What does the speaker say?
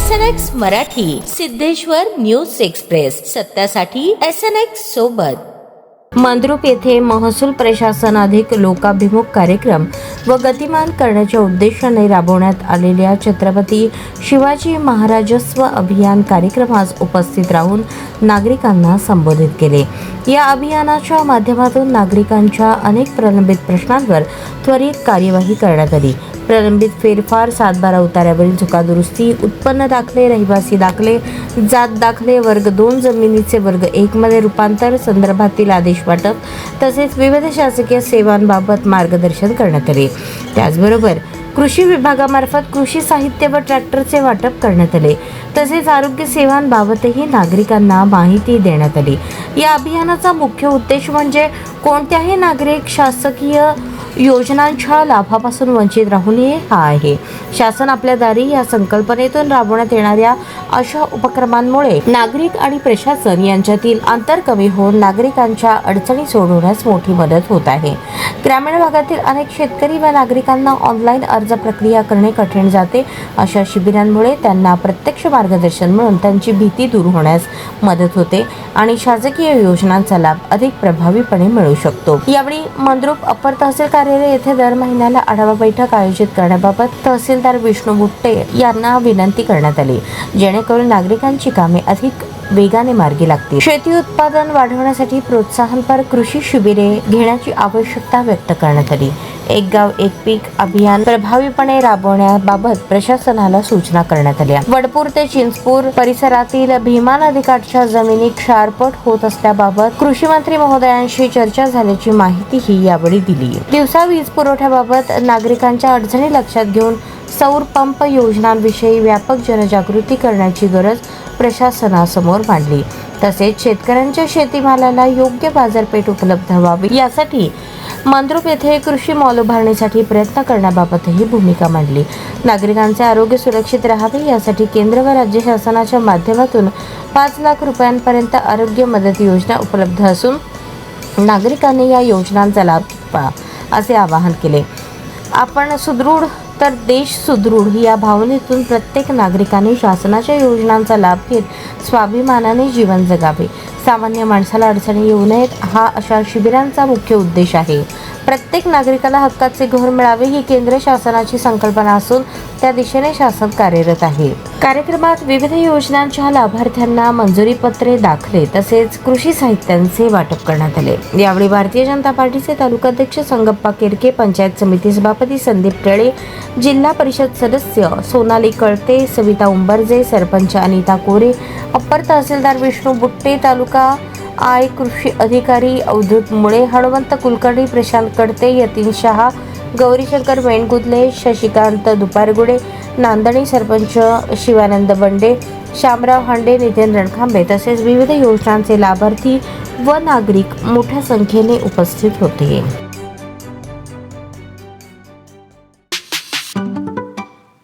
SNX Marathi, Siddheshwar news express, सत्यासाठी SNX सोबत. मंद्रुप येथे महसूल प्रशासन अधिक लोकाभिमुख कार्यक्रम व गतिमान करण्याच्या उद्देशाने राबवण्यात आलेल्या छत्रपती शिवाजी महाराजस्व अभियान कार्यक्रमास उपस्थित राहून नागरिकांना संबोधित केले. या अभियानाच्या माध्यमातून नागरिकांच्या अनेक प्रलंबित प्रश्नांवर त्वरित कार्यवाही करण्यात आली. प्रलंबित फेरफार, 7/12 उतार्यावरील चुकादुरुस्ती, उत्पन्न दाखले, रहिवासी दाखले, जात दाखले, वर्ग 2 जमिनीचे वर्ग 1 मध्ये रूपांतर संदर्भातील आदेश वाटप तसेच विविध शासकीय सेवांबाबत मार्गदर्शन करण्यात आले. त्याचबरोबर कृषी विभागामार्फत कृषी साहित्य व ट्रॅक्टरचे वाटप करण्यात आले. तसेच आरोग्य सेवांबाबतही नागरिकांना माहिती देण्यात आली. या अभियानाचा मुख्य उद्देश म्हणजे कोणत्याही नागरिक शासकीय योजनांच्या लाभापासून वंचित राहू नये हा आहे. शासन आपल्या दारी या संकल्पनेतून राबवण्यात येणाऱ्या अशा उपक्रमांमुळे नागरिक आणि प्रशासन यांच्यातील अंतर कमी होऊन नागरिकांच्या अडचणी सोडवण्यास मोठी मदत होत आहे. ग्रामीण भागातील अनेक शेतकरी व नागरिकांना ऑनलाईन अर्ज प्रक्रिया करणे कठीण जाते. अशा शिबिरांमुळे त्यांना प्रत्यक्ष मार्गदर्शन मिळून त्यांची भीती दूर होण्यास मदत होते आणि शासकीय योजनांचा लाभ अधिक प्रभावीपणे मिळू शकतो. यावेळी मंद्रुप अप्पर तहसील कार्यालय येथे दर महिन्याला आढावा बैठक आयोजित करण्याबाबत तहसीलदार विष्णू बुट्टे यांना विनंती करण्यात आली, जेणेकरून नागरिकांची कामे अधिक वेगाने मार्गी लागतील. शेती उत्पादन वाढवण्यासाठी प्रोत्साहनपर कृषी शिबिरे घेण्याची आवश्यकता व्यक्त करण्यात आली. एक गाव एक पीक अभियान प्रभावीपणे राबवण्याबाबत प्रशासनाला सूचना करण्यात आल्या. वडपूर ते चिंचपूर परिसरातील भीमा नदीकाठच्या जमिनी क्षारपट होत असल्याबाबत कृषी मंत्री महोदयांशी चर्चा झाल्याची माहितीही यावेळी दिली. दिवसा वीज पुरवठ्याबाबत नागरिकांच्या अडचणी लक्षात घेऊन सौर पंप योजनांविषयी व्यापक जनजागृती करण्याची गरज प्रशासनासमोर मांडली. तसेच शेतकऱ्यांच्या शेतीमालाला योग्य बाजारपेठ उपलब्ध व्हावी यासाठी मंद्रुप येथे कृषी मॉल उभारण्यासाठी प्रयत्न करण्याबाबतही भूमिका मांडली. नागरिकांचे आरोग्य सुरक्षित राहावे यासाठी केंद्र व राज्य शासनाच्या माध्यमातून 5 लाख रुपयांपर्यंत आरोग्य मदत योजना उपलब्ध असून नागरिकांनी या योजनांचा लाभ घ्यावा असे आवाहन केले. आपण सुदृढ तर देश सुदृढ या भावनेतून प्रत्येक नागरिकांनी शासनाच्या योजनांचा लाभ घेत स्वाभिमानाने जीवन जगावे. सामान्य माणसाला अडचणी येऊ नयेत हा अशा शिबिरांचा मुख्य उद्देश आहे. प्रत्येक नागरिकाला हक्काचे घर मिळावे ही केंद्र शासनाची संकल्पना असून त्या दिशेने शासन कार्यरत आहे. कार्यक्रमात विविध योजनांच्या लाभार्थ्यांना मंजुरी पत्रे, दाखले तसेच कृषी साहित्यांचे वाटप करण्यात आले. यावेळी भारतीय जनता पार्टीचे तालुकाध्यक्ष संगप्पा केरके, पंचायत समिती सभापती संदीप टेळे, जिल्हा परिषद सदस्य सोनाली कळते, सविता उंबरजे, सरपंच अनिता कोरे, अप्पर तहसीलदार विष्णू बुट्टे, तालुका कृषी अधिकारी अवधूत मुळे, हनुमंत कुलकर्णी, प्रशांत कडते, यतीन शहा, गौरीशंकर वेणगुदले, शशिकांत दुपारगुडे, नांदणी सरपंच शिवानंद बंडे, शामराव हांडे, नितीन रणखांबे तसेच विविध योजनांचे लाभार्थी व नागरिक मोठ्या संख्येने उपस्थित होते.